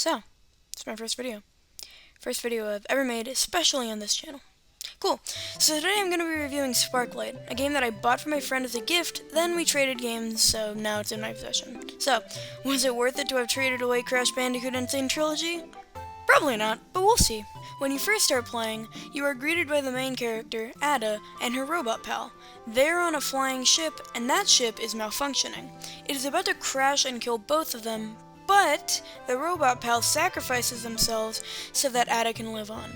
So, it's my first video. First video I've ever made, especially on this channel. Cool. So today I'm going to be reviewing Sparklite, a game that I bought for my friend as a gift, then we traded games, so now it's in my possession. So, was it worth it to have traded away Crash Bandicoot Insane Trilogy? Probably not, but we'll see. When you first start playing, you are greeted by the main character, Ada, and her robot pal. They're on a flying ship, and that ship is malfunctioning. It is about to crash and kill both of them, but the robot pals sacrifices themselves so that Ada can live on.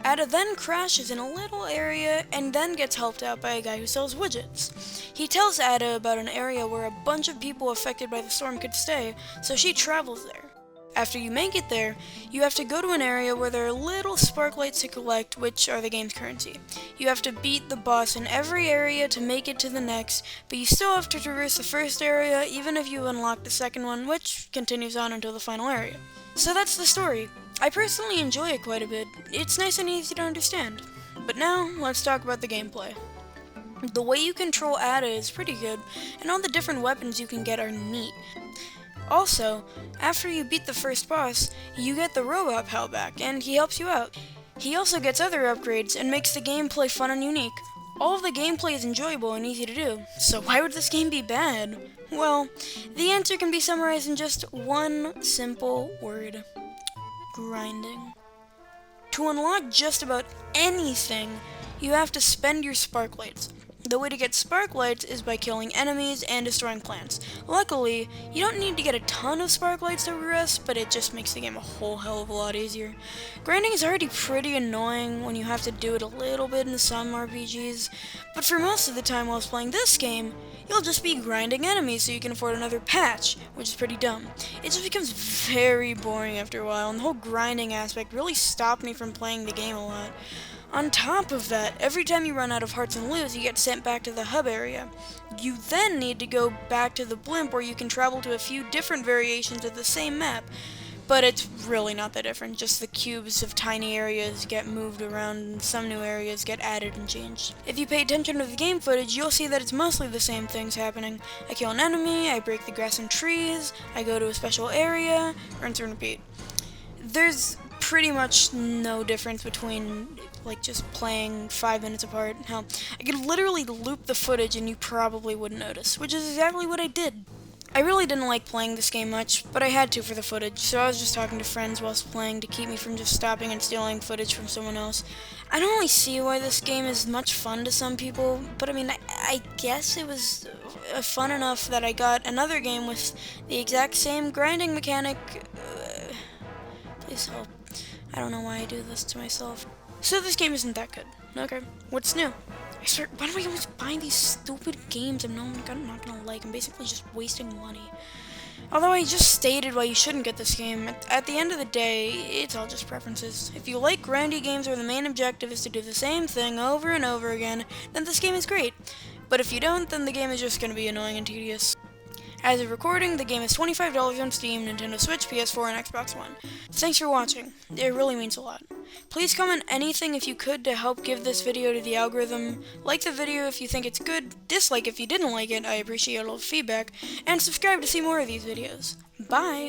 Ada then crashes in a little area and then gets helped out by a guy who sells widgets. He tells Ada about an area where a bunch of people affected by the storm could stay, so she travels there. After you make it there, you have to go to an area where there are little Sparklites to collect, which are the game's currency. You have to beat the boss in every area to make it to the next, but you still have to traverse the first area even if you unlock the second one, which continues on until the final area. So that's the story. I personally enjoy it quite a bit. It's nice and easy to understand. But now, let's talk about the gameplay. The way you control Ada is pretty good, and all the different weapons you can get are neat. Also, after you beat the first boss, you get the robot pal back, and he helps you out. He also gets other upgrades and makes the gameplay fun and unique. All of the gameplay is enjoyable and easy to do, so why would this game be bad? Well, the answer can be summarized in just one simple word: grinding. To unlock just about anything, you have to spend your Sparklites. The way to get Sparklites is by killing enemies and destroying plants. Luckily, you don't need to get a ton of Sparklites to progress, but it just makes the game a whole hell of a lot easier. Grinding is already pretty annoying when you have to do it a little bit in some RPGs, but for most of the time while playing this game, you'll just be grinding enemies so you can afford another patch, which is pretty dumb. It just becomes very boring after a while, and the whole grinding aspect really stopped me from playing the game a lot. On top of that, every time you run out of hearts and loot, you get sent back to the hub area. You then need to go back to the blimp where you can travel to a few different variations of the same map. But it's really not that different, just the cubes of tiny areas get moved around and some new areas get added and changed. If you pay attention to the game footage, you'll see that it's mostly the same things happening. I kill an enemy, I break the grass and trees, I go to a special area, rinse and repeat. There's pretty much no difference between just playing 5 minutes apart. Hell, I could literally loop the footage and you probably wouldn't notice, which is exactly what I did. I really didn't like playing this game much, but I had to for the footage, so I was just talking to friends whilst playing to keep me from just stopping and stealing footage from someone else. I don't really see why this game is much fun to some people, but I mean, I guess it was fun enough that I got another game with the exact same grinding mechanic. Please help. I don't know why I do this to myself. So this game isn't that good. Okay, what's new? Why do I always buy these stupid games I'm not gonna like? I'm basically just wasting money. Although I just stated why you shouldn't get this game, at the end of the day, it's all just preferences. If you like grindy games where the main objective is to do the same thing over and over again, then this game is great. But if you don't, then the game is just gonna be annoying and tedious. As of recording, the game is $25 on Steam, Nintendo Switch, PS4, and Xbox One. Thanks for watching. It really means a lot. Please comment anything if you could to help give this video to the algorithm. Like the video if you think it's good, dislike if you didn't like it, I appreciate all the feedback, and subscribe to see more of these videos. Bye!